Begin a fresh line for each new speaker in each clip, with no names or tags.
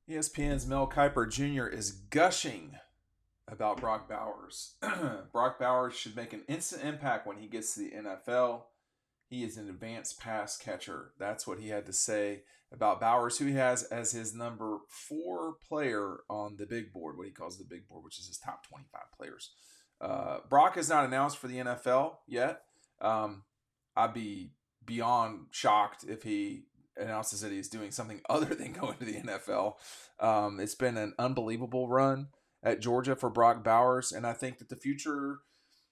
ESPN's Mel Kiper Jr. is gushing about Brock Bowers. Brock Bowers should make an instant impact when he gets to the NFL. He is an advanced pass catcher. That's what he had to say about Bowers, who he has as his number 4 player on the big board, what he calls the big board, which is his top 25 players. Brock is not announced for the NFL yet. I'd be beyond shocked if he announces that he's doing something other than going to the NFL. It's been an unbelievable run at Georgia for Brock Bowers, and I think that the future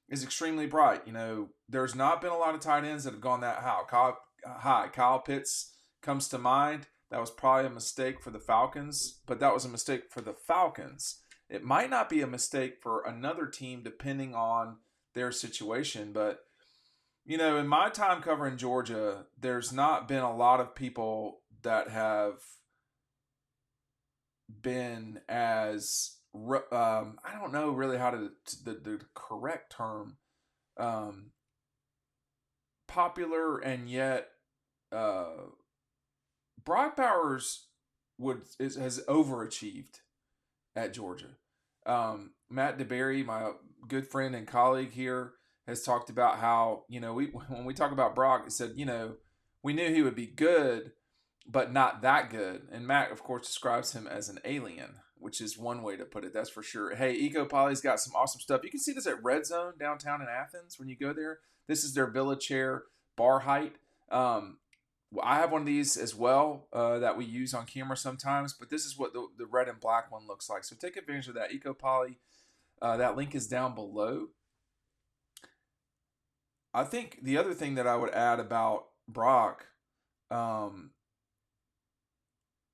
is extremely bright. You know, there's not been a lot of tight ends that have gone that high. Kyle Pitts comes to mind. That was probably a mistake for the Falcons, but that was a mistake for the Falcons. It might not be a mistake for another team depending on their situation, but you know, in my time covering Georgia, there's not been a lot of people that have been as I don't know really how to the correct term, um, popular, and yet Brock Bowers has overachieved at Georgia. Matt DeBerry, my good friend and colleague here, has talked about how, you know, when we talk about Brock, it said, you know, we knew he would be good, but not that good. And Matt, of course, describes him as an alien, which is one way to put it. That's for sure. Hey, Eco Poly's got some awesome stuff. You can see this at Red Zone downtown in Athens when you go there. This is their Villa Chair bar height. I have one of these as well that we use on camera sometimes, but this is what the red and black one looks like. So take advantage of that. Eco Poly, that link is down below. I think the other thing that I would add about Brock um,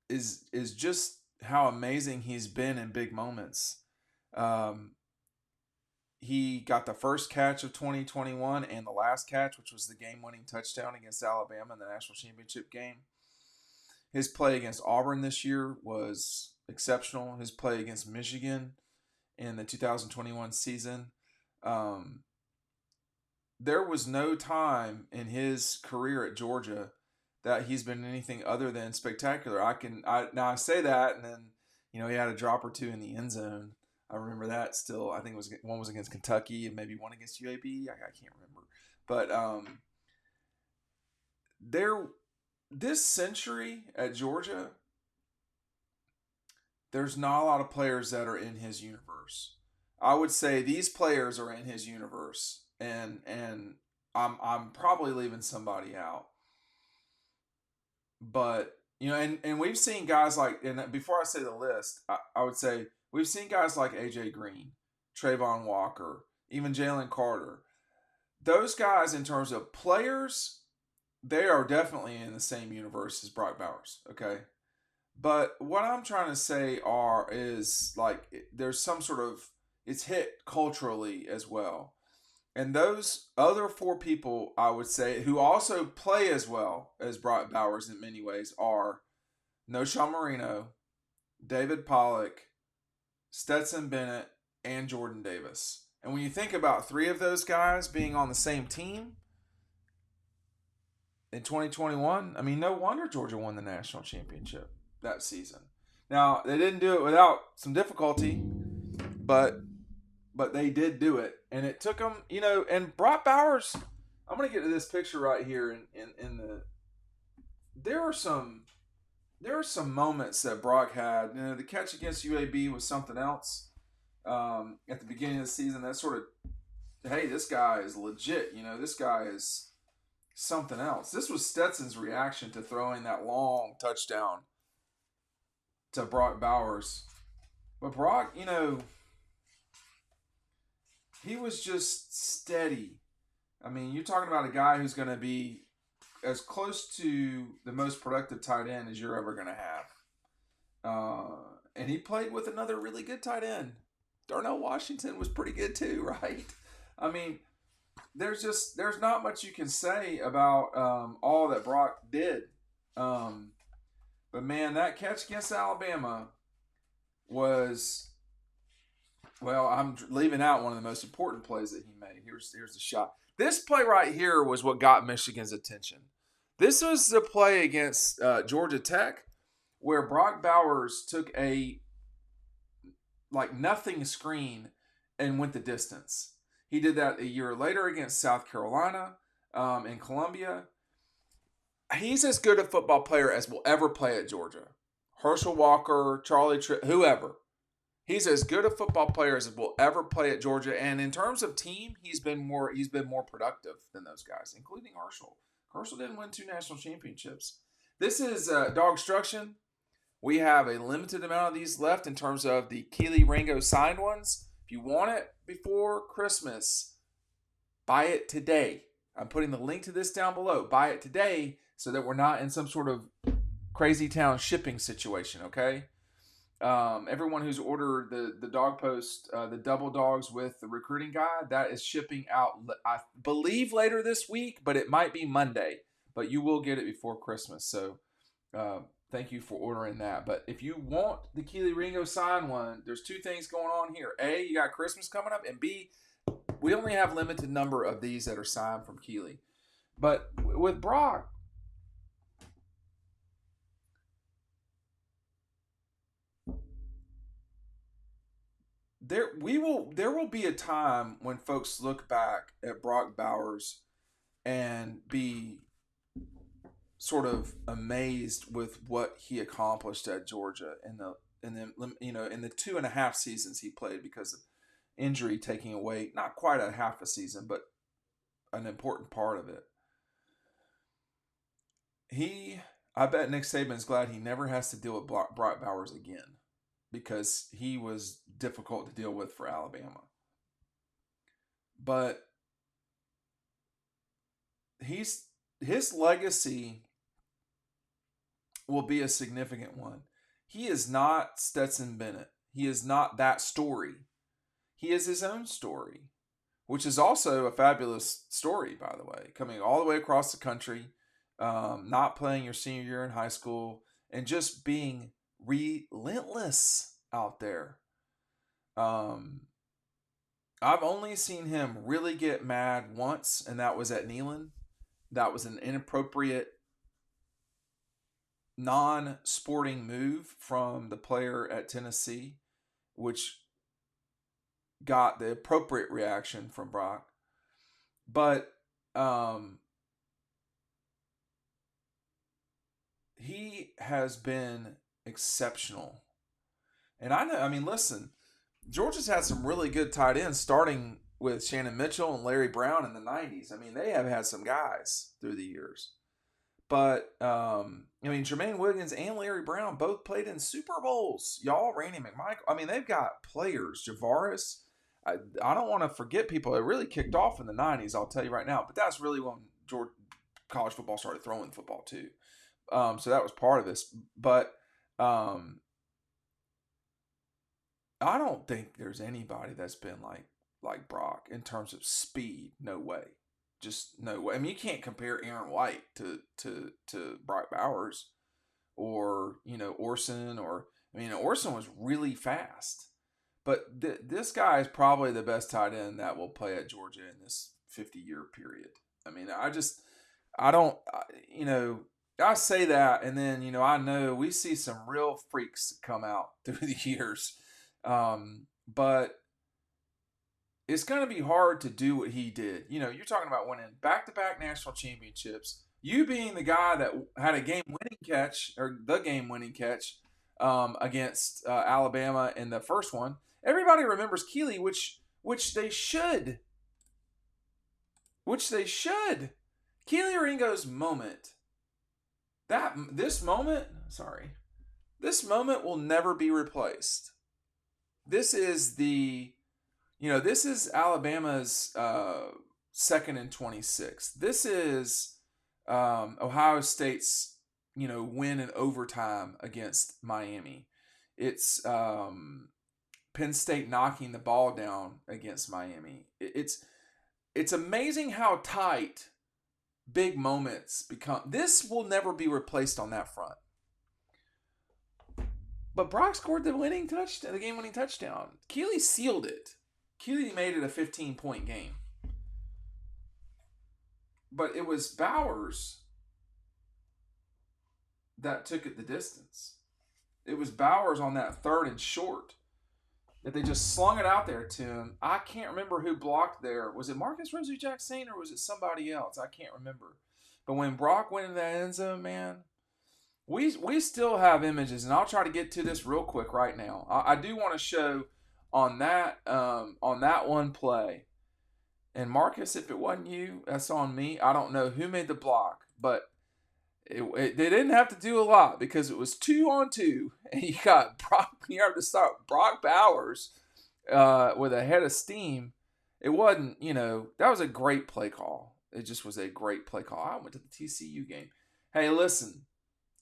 is just how amazing he's been in big moments. Um, he got the first catch of 2021 and the last catch, which was the game-winning touchdown against Alabama in the national championship game. His play against Auburn this year was exceptional. His play against Michigan in the 2021 season. There was no time in his career at Georgia that he's been anything other than spectacular. Now I say that, and then you know he had a drop or two in the end zone. I remember that still. I think one was against Kentucky and maybe one against UAB. I can't remember, but there this century at Georgia, there's not a lot of players that are in his universe. I would say these players are in his universe, and I'm probably leaving somebody out. But you know, and we've seen guys like, and before I say the list, I would say we've seen guys like AJ Green, Trayvon Walker, even Jalen Carter. Those guys, in terms of players, they are definitely in the same universe as Brock Bowers. Okay, but what I'm trying to say is like there's some sort of it's hit culturally as well. And those other 4 people, I would say, who also play as well as Brock Bowers in many ways are Noshawn Marino, David Pollock, Stetson Bennett, and Jordan Davis. And when you think about 3 of those guys being on the same team in 2021, I mean, no wonder Georgia won the national championship that season. Now, they didn't do it without some difficulty, but they did do it, and it took them, you know. And Brock Bowers, I'm gonna get to this picture right here, in the there are some moments that Brock had. You know, the catch against UAB was something else. At the beginning of the season, that sort of, hey, this guy is legit. You know, this guy is something else. This was Stetson's reaction to throwing that long touchdown to Brock Bowers, but Brock, you know, he was just steady. I mean, you're talking about a guy who's going to be as close to the most productive tight end as you're ever going to have. And he played with another really good tight end. Darnell Washington was pretty good too, right? I mean, there's not much you can say about all that Brock did. But man, that catch against Alabama was, well, I'm leaving out one of the most important plays that he made. Here's the shot. This play right here was what got Michigan's attention. This was the play against Georgia Tech where Brock Bowers took a like nothing screen and went the distance. He did that a year later against South Carolina in Columbia. He's as good a football player as will ever play at Georgia. Herschel Walker, Charlie Tripp, whoever. He's as good a football player as will ever play at Georgia. And in terms of team, he's been more productive than those guys, including Herschel. Herschel didn't win 2 national championships. This is DAWGSTRUCTION. We have a limited amount of these left in terms of the Kelee Ringo signed ones. If you want it before Christmas, buy it today. I'm putting the link to this down below. Buy it today so that we're not in some sort of crazy town shipping situation, okay? Everyone who's ordered the dog post, the double dogs with the recruiting guide, that is shipping out, I believe, later this week, but it might be Monday. But you will get it before Christmas. So thank you for ordering that. But if you want the Kelee Ringo sign one, there's 2 things going on here. A, you got Christmas coming up, and B, we only have limited number of these that are signed from Kelee. But with Brock, there will be a time when folks look back at Brock Bowers and be sort of amazed with what he accomplished at Georgia in the in the 2.5 seasons he played, because of injury taking away not quite a half a season, but an important part of it. I bet Nick Saban's glad he never has to deal with Brock Bowers again, because he was difficult to deal with for Alabama. But his legacy will be a significant one. He is not Stetson Bennett. He is not that story. He is his own story, which is also a fabulous story, by the way, coming all the way across the country, not playing your senior year in high school, and just being relentless out there. I've only seen him really get mad once, and that was at Neyland. That was an inappropriate, non-sporting move from the player at Tennessee, which got the appropriate reaction from Brock. But he has been exceptional. And listen, Georgia's had some really good tight ends, starting with Shannon Mitchell and Larry Brown in the 90s. I mean, they have had some guys through the years. But, Jermaine Wiggins and Larry Brown both played in Super Bowls. Y'all, Randy McMichael. They've got players. Javaris. I don't want to forget people. It really kicked off in the 90s, I'll tell you right now. But that's really when college football started throwing football, too. So that was part of this. But I don't think there's anybody that's been like Brock in terms of speed. No way. Just no way. You can't compare Aaron White to Brock Bowers or, Orson, or, Orson was really fast. But this guy is probably the best tight end that will play at Georgia in this 50-year period. I say that, and then, I know we see some real freaks come out through the years. But it's going to be hard to do what he did. You're talking about winning back-to-back national championships. You being the guy that had a game-winning catch, or the game-winning catch, against Alabama in the first one. Everybody remembers Kelee, which they should. Kelee Ringo's moment. This moment will never be replaced. This is this is Alabama's 2nd and 26. This is Ohio State's, win in overtime against Miami. It's Penn State knocking the ball down against Miami. It's amazing how tight big moments become. This will never be replaced on that front. But Brock scored the game-winning touchdown. Kelee sealed it. Kelee made it a 15-point game. But it was Bowers that took it the distance. It was Bowers on that 3rd and short that they just slung it out there to him. I can't remember who blocked there. Was it Marcus Rosie-Jackson or was it somebody else? I can't remember. But when Brock went into that end zone, man, we still have images, and I'll try to get to this real quick right now. I do want to show on that one play. And Marcus, if it wasn't you, that's on me. I don't know who made the block, but they didn't have to do a lot because it was 2-on-2, and you got Brock. You have to start Brock Bowers with a head of steam. It wasn't, that was a great play call. It just was a great play call. I went to the TCU game. Hey, listen,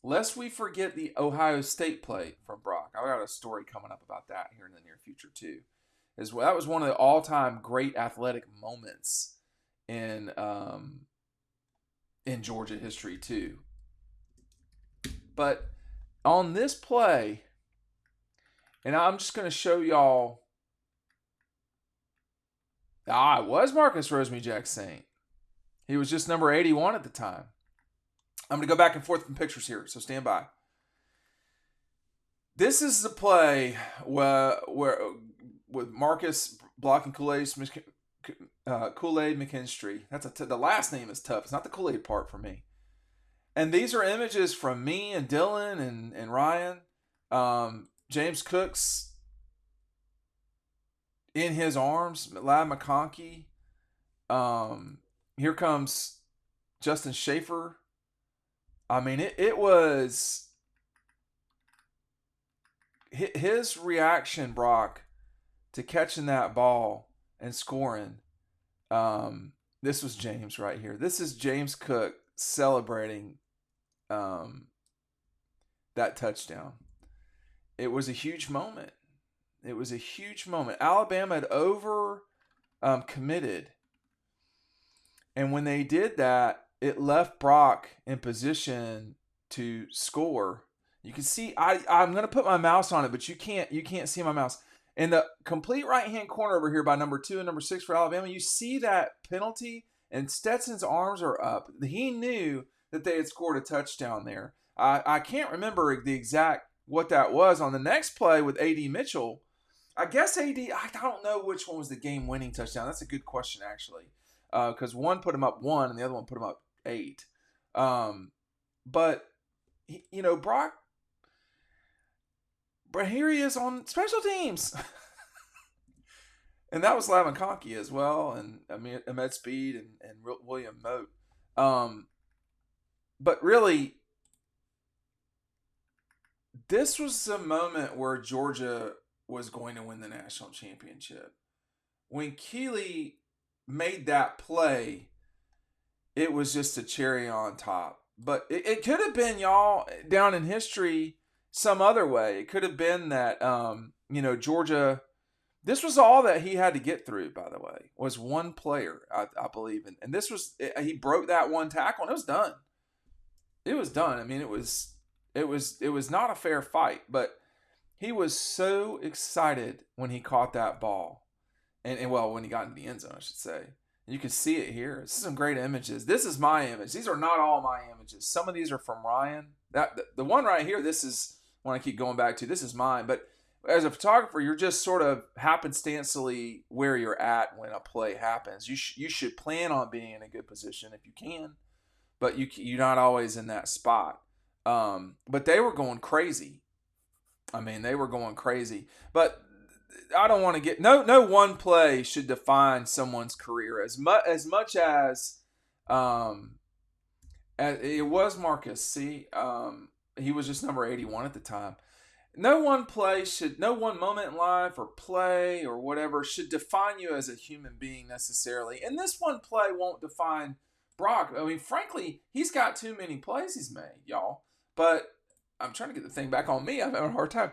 lest we forget the Ohio State play from Brock. I got a story coming up about that here in the near future too. That was one of the all-time great athletic moments in Georgia history too. But on this play, and I'm just going to show y'all. It was Marcus Rosie-Jackson. He was just number 81 at the time. I'm going to go back and forth from pictures here, so stand by. This is the play where with Marcus blocking Kool-Aid McKinstry. The last name is tough. It's not the Kool-Aid part for me. And these are images from me and Dylan and Ryan. James Cook's in his arms. Ladd McConkey. Here comes Justin Schaefer. I mean, it was his reaction, Brock, to catching that ball and scoring. This was James right here. This is James Cook celebrating that touchdown. It was a huge moment. Alabama had committed. And when they did that, it left Brock in position to score. You can see, I'm going to put my mouse on it, but you can't see my mouse. In the complete right-hand corner over here by number 2 and number 6 for Alabama, you see that penalty, and Stetson's arms are up. He knew that they had scored a touchdown there. I can't remember the exact what that was on the next play with A.D. Mitchell. I guess A.D., I don't know which one was the game-winning touchdown. That's a good question, actually, because one put him up 1 and the other one put him up 8. But, Brock, but here he is on special teams. And that was Ladd McConkey as well, and Ahmed Speed and William Mote. But really, this was the moment where Georgia was going to win the national championship. When Kelee made that play, it was just a cherry on top. But it could have been, y'all, down in history some other way. It could have been that, Georgia, this was all that he had to get through, by the way, was one player, I believe. And this was, he broke that one tackle, and it was done. It was done. I mean, it was not a fair fight, but he was so excited when he caught that ball. And when he got into the end zone, I should say. You can see it here. This is some great images. This is my image. These are not all my images. Some of these are from Ryan. The one right here, this is one I keep going back to. This is mine. But as a photographer, you're just sort of happenstancely where you're at when a play happens. You should plan on being in a good position if you can, but you're not always in that spot. But they were going crazy. I mean, they were going crazy. But I don't want to get no one play should define someone's career as much as it was Marcus. See, he was just number 81 at the time. No one moment in life or play or whatever should define you as a human being necessarily. And this one play won't define Brock. I mean, frankly, he's got too many plays he's made, y'all. But I'm trying to get the thing back on me. I'm having a hard time.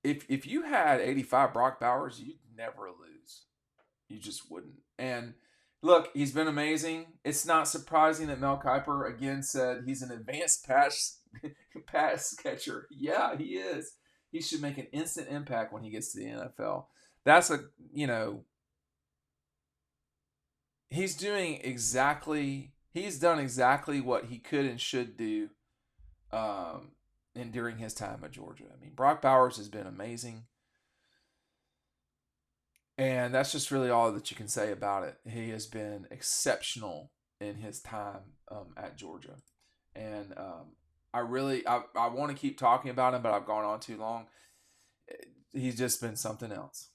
If you had 85 Brock Bowers, you'd never lose. You just wouldn't. And look, he's been amazing. It's not surprising that Mel Kiper again said he's an advanced pass catcher. Yeah, he is. He should make an instant impact when he gets to the NFL. That's he's done exactly what he could and should do and during his time at Georgia. I mean, Brock Bowers has been amazing. And that's just really all that you can say about it. He has been exceptional in his time at Georgia. And I want to keep talking about him, but I've gone on too long. He's just been something else.